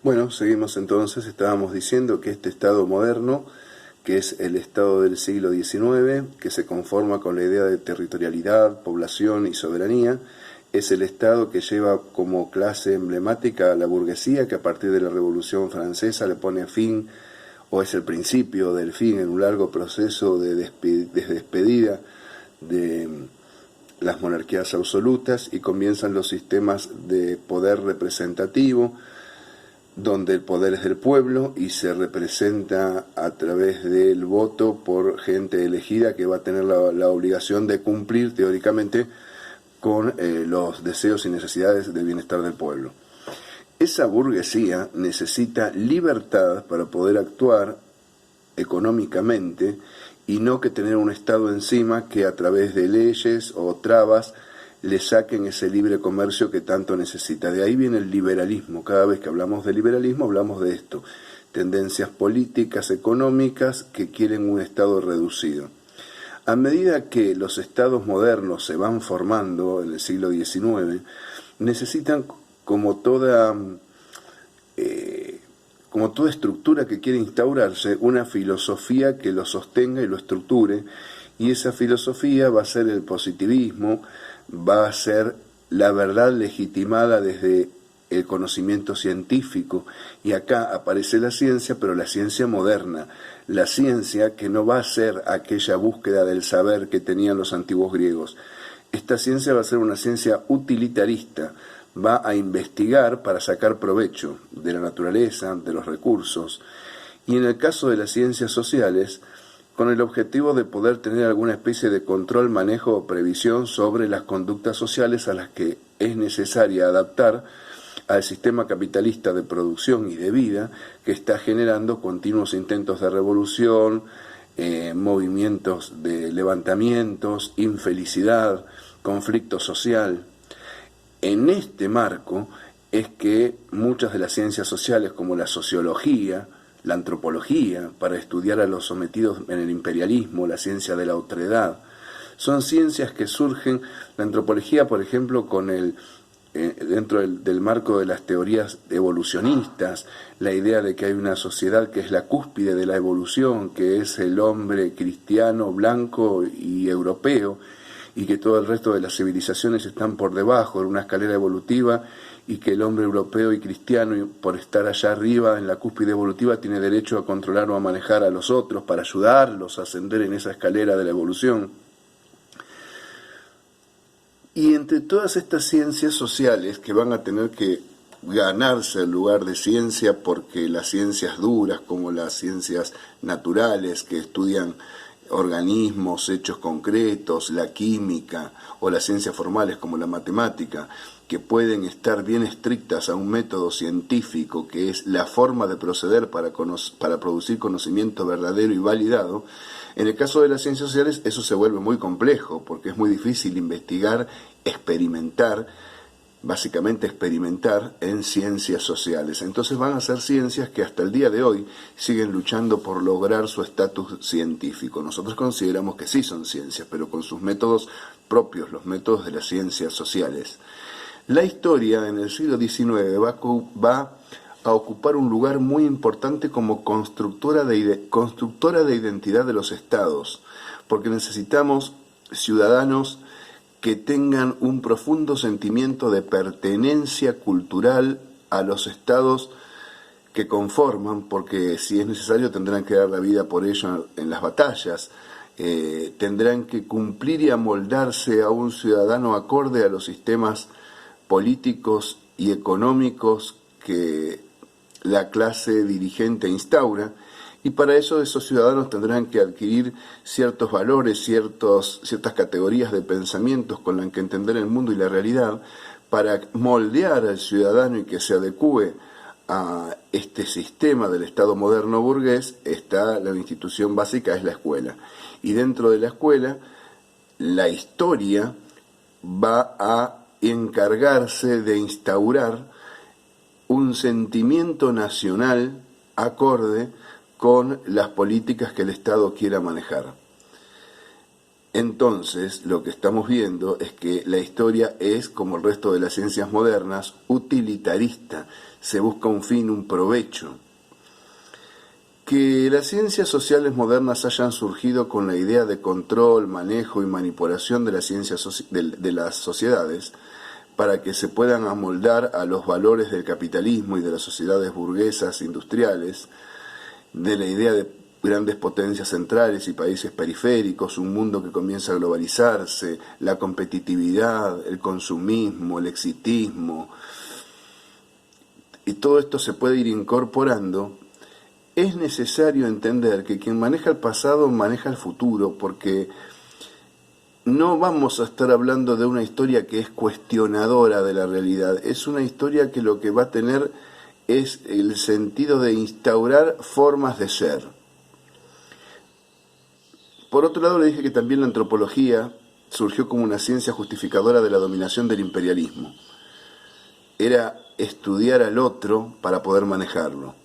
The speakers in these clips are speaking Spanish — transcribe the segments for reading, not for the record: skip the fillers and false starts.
Bueno, seguimos entonces, estábamos diciendo que este Estado moderno, que es el Estado del siglo XIX, que se conforma con la idea de territorialidad, población y soberanía, es el Estado que lleva como clase emblemática a la burguesía, que a partir de la Revolución Francesa le pone fin, o es el principio del fin en un largo proceso de despedida de las monarquías absolutas, y comienzan los sistemas de poder representativo, donde el poder es del pueblo y se representa a través del voto por gente elegida que va a tener la obligación de cumplir teóricamente con los deseos y necesidades del bienestar del pueblo. Esa burguesía necesita libertad para poder actuar económicamente y no que tener un Estado encima que a través de leyes o trabas le saquen ese libre comercio que tanto necesita. De ahí viene el liberalismo. Cada vez que hablamos de liberalismo hablamos de esto. Tendencias políticas, económicas que quieren un Estado reducido. A medida que los estados modernos se van formando en el siglo XIX, necesitan como toda estructura que quiere instaurarse, una filosofía que lo sostenga y lo estructure, y esa filosofía va a ser el positivismo, va a ser la verdad legitimada desde el conocimiento científico, y acá aparece la ciencia, pero la ciencia moderna, la ciencia que no va a ser aquella búsqueda del saber que tenían los antiguos griegos. Esta ciencia va a ser una ciencia utilitarista, va a investigar para sacar provecho de la naturaleza, de los recursos, y en el caso de las ciencias sociales, con el objetivo de poder tener alguna especie de control, manejo o previsión sobre las conductas sociales a las que es necesaria adaptar al sistema capitalista de producción y de vida que está generando continuos intentos de revolución, movimientos de levantamientos, infelicidad, conflicto social. En este marco es que muchas de las ciencias sociales, como la sociología, la antropología, para estudiar a los sometidos en el imperialismo, la ciencia de la otredad, son ciencias que surgen, la antropología, por ejemplo, con dentro del marco de las teorías evolucionistas, la idea de que hay una sociedad que es la cúspide de la evolución, que es el hombre cristiano, blanco y europeo, y que todo el resto de las civilizaciones están por debajo en una escalera evolutiva, y que el hombre europeo y cristiano, por estar allá arriba en la cúspide evolutiva, tiene derecho a controlar o a manejar a los otros para ayudarlos a ascender en esa escalera de la evolución. Y entre todas estas ciencias sociales que van a tener que ganarse el lugar de ciencia, porque las ciencias duras, como las ciencias naturales que estudian organismos, hechos concretos, la química, o las ciencias formales como la matemática, que pueden estar bien estrictas a un método científico que es la forma de proceder para producir conocimiento verdadero y validado. En el caso de las ciencias sociales eso se vuelve muy complejo, porque es muy difícil investigar, experimentar, básicamente experimentar en ciencias sociales. Entonces van a ser ciencias que hasta el día de hoy siguen luchando por lograr su estatus científico. Nosotros consideramos que sí son ciencias, pero con sus métodos propios, los métodos de las ciencias sociales. La historia en el siglo XIX va a ocupar un lugar muy importante como constructora de identidad de los estados, porque necesitamos ciudadanos que tengan un profundo sentimiento de pertenencia cultural a los estados que conforman, porque si es necesario tendrán que dar la vida por ello en las batallas, tendrán que cumplir y amoldarse a un ciudadano acorde a los sistemas políticos y económicos que la clase dirigente instaura, y para eso esos ciudadanos tendrán que adquirir ciertos valores, ciertas categorías de pensamientos con las que entender el mundo y la realidad, para moldear al ciudadano y que se adecúe a este sistema del Estado moderno burgués. La institución básica es la escuela, y dentro de la escuela la historia va a encargarse de instaurar un sentimiento nacional acorde con las políticas que el Estado quiera manejar. Entonces, lo que estamos viendo es que la historia es, como el resto de las ciencias modernas, utilitarista. Se busca un fin, un provecho. Que las ciencias sociales modernas hayan surgido con la idea de control, manejo y manipulación de las ciencias de las sociedades para que se puedan amoldar a los valores del capitalismo y de las sociedades burguesas industriales, de la idea de grandes potencias centrales y países periféricos, un mundo que comienza a globalizarse, la competitividad, el consumismo, el exitismo, y todo esto se puede ir incorporando. Es necesario entender que quien maneja el pasado maneja el futuro, porque no vamos a estar hablando de una historia que es cuestionadora de la realidad, es una historia que lo que va a tener es el sentido de instaurar formas de ser. Por otro lado, le dije que también la antropología surgió como una ciencia justificadora de la dominación del imperialismo. Era estudiar al otro para poder manejarlo,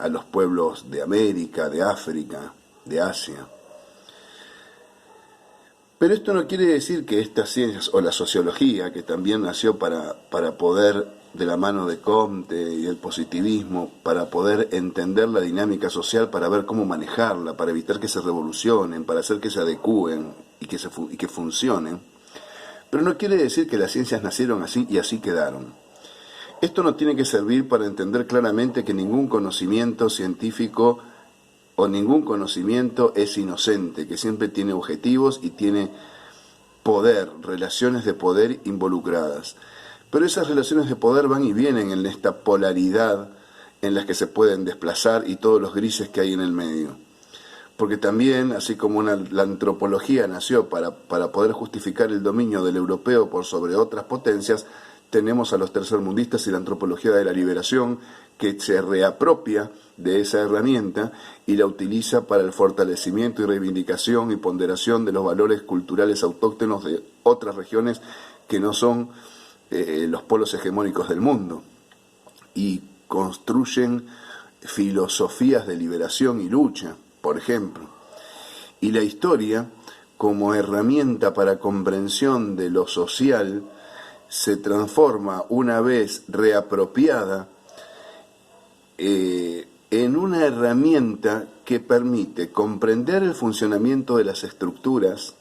a los pueblos de América, de África, de Asia. Pero esto no quiere decir que estas ciencias, o la sociología, que también nació para poder, de la mano de Comte y el positivismo, para poder entender la dinámica social, para ver cómo manejarla, para evitar que se revolucionen, para hacer que se adecúen y que funcionen. Pero no quiere decir que las ciencias nacieron así y así quedaron. Esto nos tiene que servir para entender claramente que ningún conocimiento científico o ningún conocimiento es inocente, que siempre tiene objetivos y tiene poder, relaciones de poder involucradas. Pero esas relaciones de poder van y vienen en esta polaridad en las que se pueden desplazar y todos los grises que hay en el medio. Porque también, así como la antropología nació para poder justificar el dominio del europeo por sobre otras potencias, tenemos a los tercermundistas y la antropología de la liberación, que se reapropia de esa herramienta y la utiliza para el fortalecimiento y reivindicación y ponderación de los valores culturales autóctonos de otras regiones que no son los polos hegemónicos del mundo, y construyen filosofías de liberación y lucha, por ejemplo. Y la historia, como herramienta para comprensión de lo social, se transforma, una vez reapropiada, en una herramienta que permite comprender el funcionamiento de las estructuras,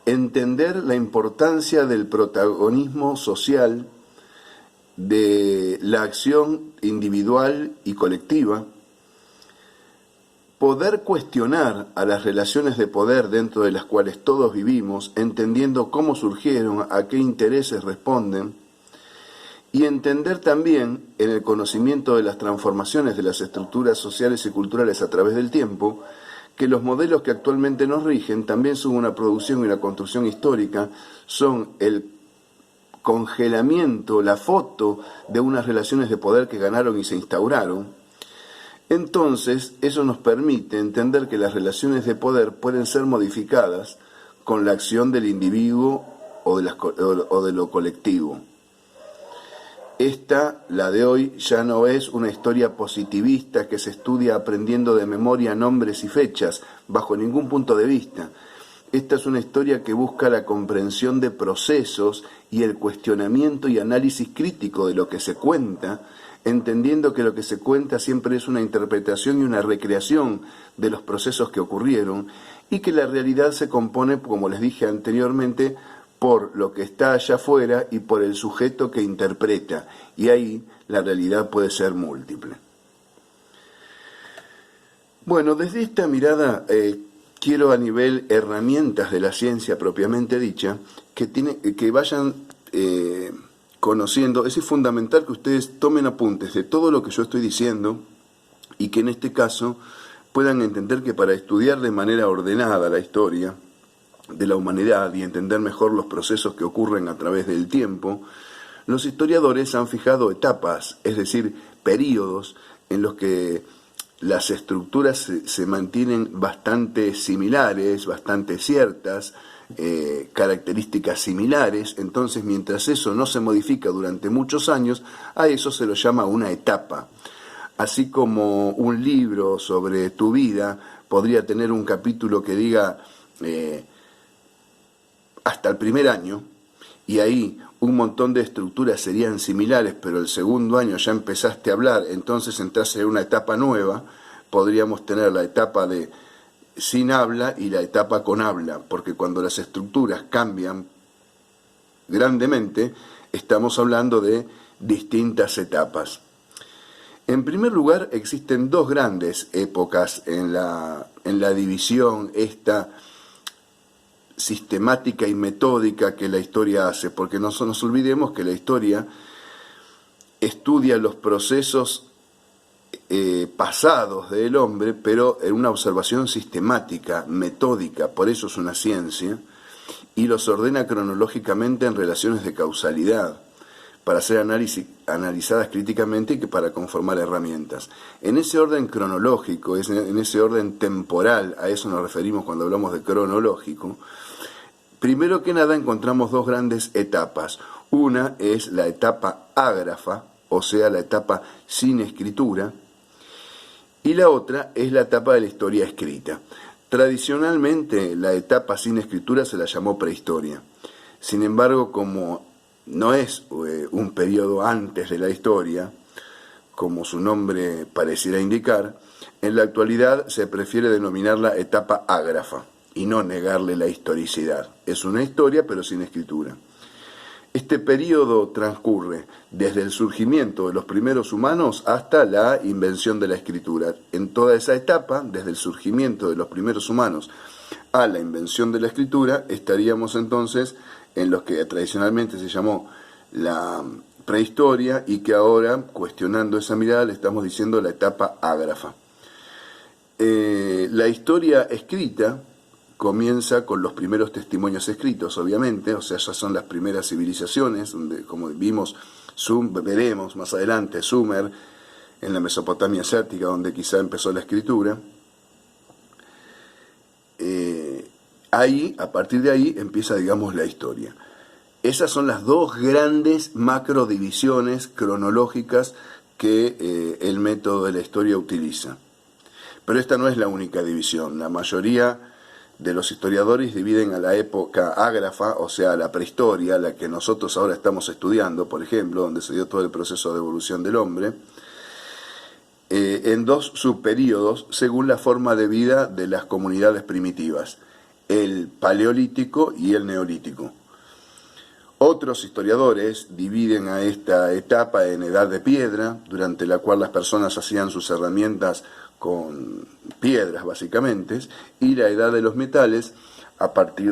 entender la importancia del protagonismo social, de la acción individual y colectiva, poder cuestionar a las relaciones de poder dentro de las cuales todos vivimos, entendiendo cómo surgieron, a qué intereses responden, y entender también, en el conocimiento de las transformaciones de las estructuras sociales y culturales a través del tiempo, que los modelos que actualmente nos rigen también son una producción y una construcción histórica, son el congelamiento, la foto de unas relaciones de poder que ganaron y se instauraron. Entonces, eso nos permite entender que las relaciones de poder pueden ser modificadas con la acción del individuo o de lo colectivo. Esta, la de hoy, ya no es una historia positivista que se estudia aprendiendo de memoria nombres y fechas, bajo ningún punto de vista. Esta es una historia que busca la comprensión de procesos y el cuestionamiento y análisis crítico de lo que se cuenta, entendiendo que lo que se cuenta siempre es una interpretación y una recreación de los procesos que ocurrieron, y que la realidad se compone, como les dije anteriormente, por lo que está allá afuera y por el sujeto que interpreta, y ahí la realidad puede ser múltiple. Bueno, desde esta mirada quiero, a nivel herramientas de la ciencia propiamente dicha, que vayan conociendo. Es fundamental que ustedes tomen apuntes de todo lo que yo estoy diciendo, y que en este caso puedan entender que para estudiar de manera ordenada la historia de la humanidad y entender mejor los procesos que ocurren a través del tiempo, los historiadores han fijado etapas, es decir, períodos en los que las estructuras se mantienen bastante similares, bastante ciertas, características similares. Entonces, mientras eso no se modifica durante muchos años, a eso se lo llama una etapa. Así como un libro sobre tu vida podría tener un capítulo que diga hasta el primer año, y ahí un montón de estructuras serían similares, pero el segundo año ya empezaste a hablar, entonces entraste en una etapa nueva. Podríamos tener la etapa de sin habla y la etapa con habla, porque cuando las estructuras cambian grandemente, estamos hablando de distintas etapas. En primer lugar, existen dos grandes épocas en la división esta sistemática y metódica que la historia hace, porque no nos olvidemos que la historia estudia los procesos pasados del hombre, pero en una observación sistemática, metódica, por eso es una ciencia, y los ordena cronológicamente en relaciones de causalidad, para ser analizadas críticamente y que para conformar herramientas. En ese orden cronológico, en ese orden temporal, a eso nos referimos cuando hablamos de cronológico, primero que nada encontramos dos grandes etapas. Una es la etapa ágrafa, o sea, la etapa sin escritura, y la otra es la etapa de la historia escrita. Tradicionalmente, la etapa sin escritura se la llamó prehistoria. Sin embargo, como no es un periodo antes de la historia, como su nombre pareciera indicar, en la actualidad se prefiere denominarla etapa ágrafa y no negarle la historicidad. Es una historia, pero sin escritura. Este periodo transcurre desde el surgimiento de los primeros humanos hasta la invención de la escritura. En toda esa etapa, desde el surgimiento de los primeros humanos a la invención de la escritura, estaríamos entonces en lo que tradicionalmente se llamó la prehistoria y que ahora, cuestionando esa mirada, le estamos diciendo la etapa ágrafa. La historia escrita comienza con los primeros testimonios escritos, obviamente, o sea, ya son las primeras civilizaciones, donde, como vimos, veremos más adelante, Sumer, en la Mesopotamia asiática, donde quizá empezó la escritura. Ahí, a partir de ahí, empieza, digamos, la historia. Esas son las dos grandes macrodivisiones cronológicas que el método de la historia utiliza. Pero esta no es la única división. La mayoría de los historiadores dividen a la época ágrafa, o sea, a la prehistoria, la que nosotros ahora estamos estudiando, por ejemplo, donde se dio todo el proceso de evolución del hombre, en dos subperíodos según la forma de vida de las comunidades primitivas, el paleolítico y el neolítico. Otros historiadores dividen a esta etapa en edad de piedra, durante la cual las personas hacían sus herramientas con piedras básicamente, y la edad de los metales a partir